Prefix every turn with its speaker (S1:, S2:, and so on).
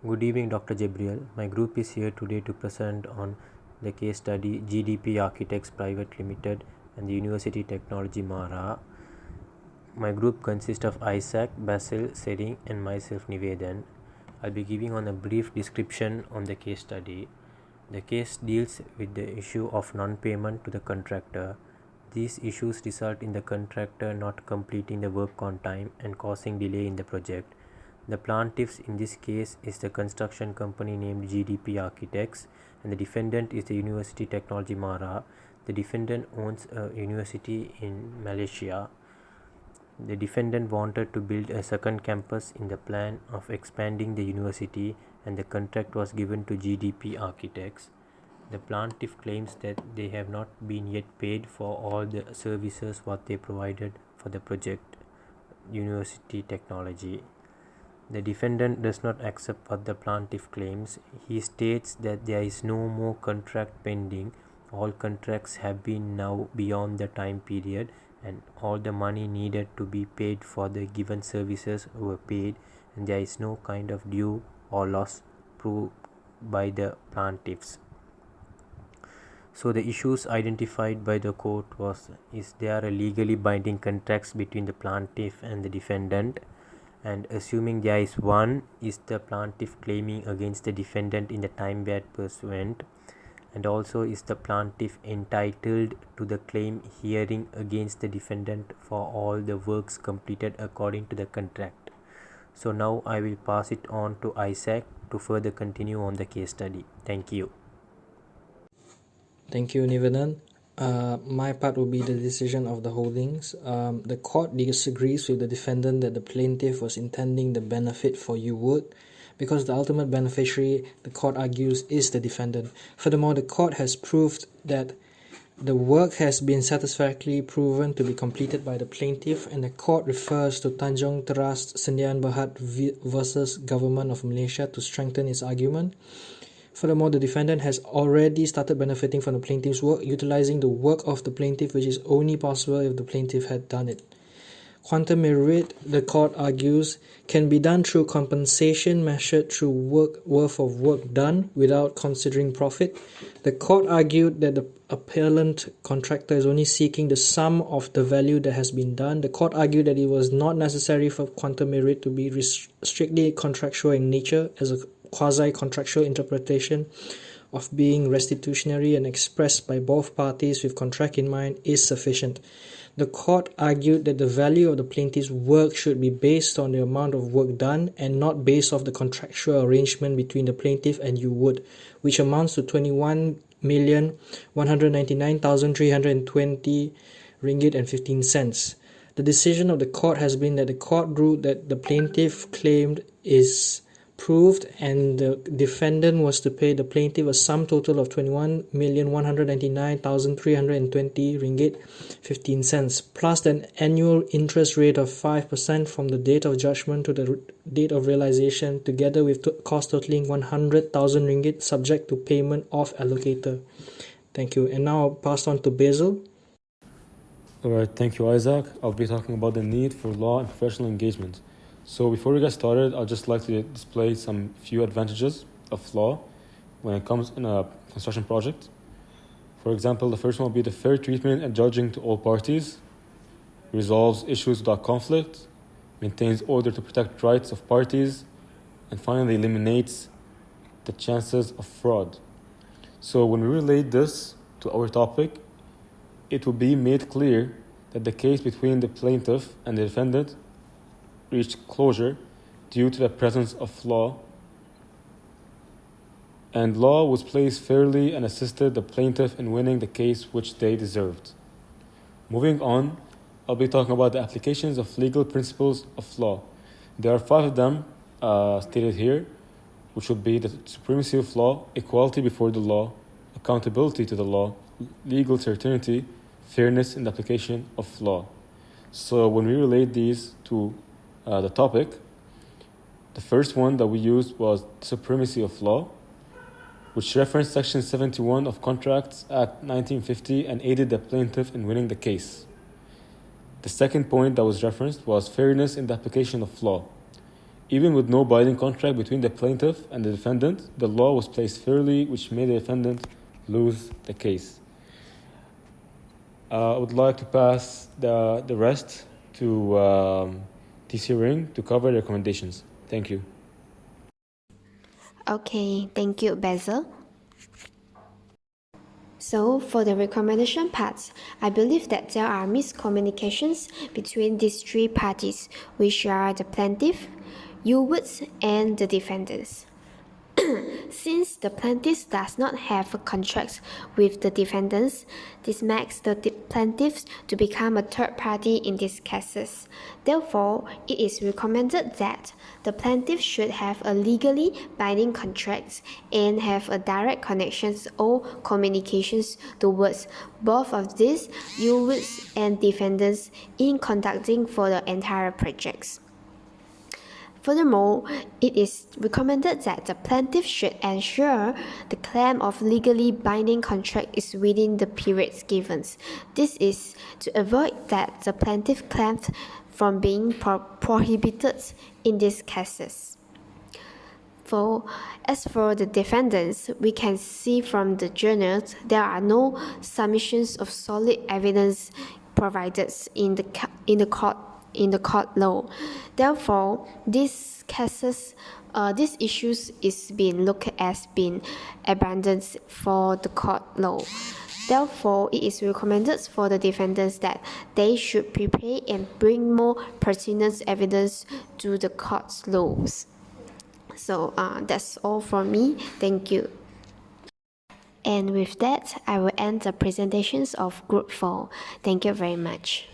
S1: Good evening, Dr. Jabriel. My group is here today to present on the case study GDP Architects Private Limited and the University Technology Mara. My group consists of Isaac, Basil, Sering and myself Nivedan. I'll be giving on a brief description on the case study. The case deals with the issue of non-payment to the contractor. These issues result in the contractor not completing the work on time and causing delay in the project. The plaintiffs in this case is the construction company named GDP Architects, and the defendant is the University Technology Mara. The defendant owns a university in Malaysia. The defendant wanted to build a second campus in the plan of expanding the university, and the contract was given to GDP Architects. The plaintiff claims that they have not been yet paid for all the services what they provided for the project University Technology. The defendant does not accept what the plaintiff claims. He states that there is no more contract pending. All contracts have been now beyond the time period, and all the money needed to be paid for the given services were paid, and there is no kind of due or loss proved by the plaintiffs. So the issues identified by the court is there a legally binding contracts between the plaintiff and the defendant, and assuming there is one, is the plaintiff claiming against the defendant in the time period pursuant, and also is the plaintiff entitled to the claim hearing against the defendant for all the works completed according to the contract. So now I will pass it on to Isaac to further continue on the case study. Thank you.
S2: Thank you, Nivedan. My part will be the decision of the holdings. The court disagrees with the defendant that the plaintiff was intending the benefit for you would, because the ultimate beneficiary, the court argues, is the defendant. Furthermore, the court has proved that the work has been satisfactorily proven to be completed by the plaintiff, and the court refers to Tanjung Teras Sdn Bhd versus Government of Malaysia to strengthen its argument. Furthermore, the defendant has already started benefiting from the plaintiff's work, utilizing the work of the plaintiff, which is only possible if the plaintiff had done it. Quantum merit, the court argues, can be done through compensation measured through worth of work done without considering profit. The court argued that the appellant contractor is only seeking the sum of the value that has been done. The court argued that it was not necessary for quantum merit to be strictly contractual in nature, as a quasi-contractual interpretation of being restitutionary and expressed by both parties with contract in mind is sufficient. The court argued that the value of the plaintiff's work should be based on the amount of work done and not based off the contractual arrangement between the plaintiff and you would, which amounts to 21,199,320 ringgit and 15 cents. The decision of the court has been that the court ruled that the plaintiff claimed is proved, and the defendant was to pay the plaintiff a sum total of 21,199,320 ringgit 15 cents, plus an annual interest rate of 5% from the date of judgment to the date of realization, together with cost totaling 100,000 ringgit subject to payment of allocator. Thank you. And now I'll pass on to Basil.
S3: Alright, thank you, Isaac. I'll be talking about the need for law and professional engagement. So before we get started, I'd just like to display some few advantages of law when it comes in a construction project. For example, the first one will be the fair treatment and judging to all parties, resolves issues without conflict, maintains order to protect rights of parties, and finally eliminates the chances of fraud. So when we relate this to our topic, it will be made clear that the case between the plaintiff and the defendant reached closure due to the presence of law, and law was placed fairly and assisted the plaintiff in winning the case which they deserved. Moving on, I'll be talking about the applications of legal principles of law. There are 5 of them stated here, which would be the supremacy of law, equality before the law, accountability to the law, legal certainty, fairness in the application of law. So when we relate these to the topic, the first one that we used was supremacy of law, which referenced Section 71 of Contracts Act 1950 and aided the plaintiff in winning the case. The second point that was referenced was fairness in the application of law. Even with no binding contract between the plaintiff and the defendant, the law was placed fairly, which made the defendant lose the case. I would like to pass the rest to TC Ring to cover the recommendations. Thank you.
S4: Okay, thank you, Basil. So, for the recommendation parts, I believe that there are miscommunications between these three parties, which are the plaintiff, you Woods, and the defendants. Since the plaintiff does not have a contract with the defendants, this makes the plaintiffs to become a third party in these cases. Therefore, it is recommended that the plaintiff should have a legally binding contract and have a direct connections or communications towards both of these users and defendants in conducting for the entire projects. Furthermore, it is recommended that the plaintiff should ensure the claim of legally binding contract is within the periods given. This is to avoid that the plaintiff claims from being prohibited in these cases. As for the defendants, we can see from the journals there are no submissions of solid evidence provided in the court law. Therefore, these issues is being looked as being abandoned for the court law. Therefore, it is recommended for the defendants that they should prepare and bring more pertinent evidence to the court's laws. So that's all from me. Thank you. And with that, I will end the presentations of Group 4. Thank you very much.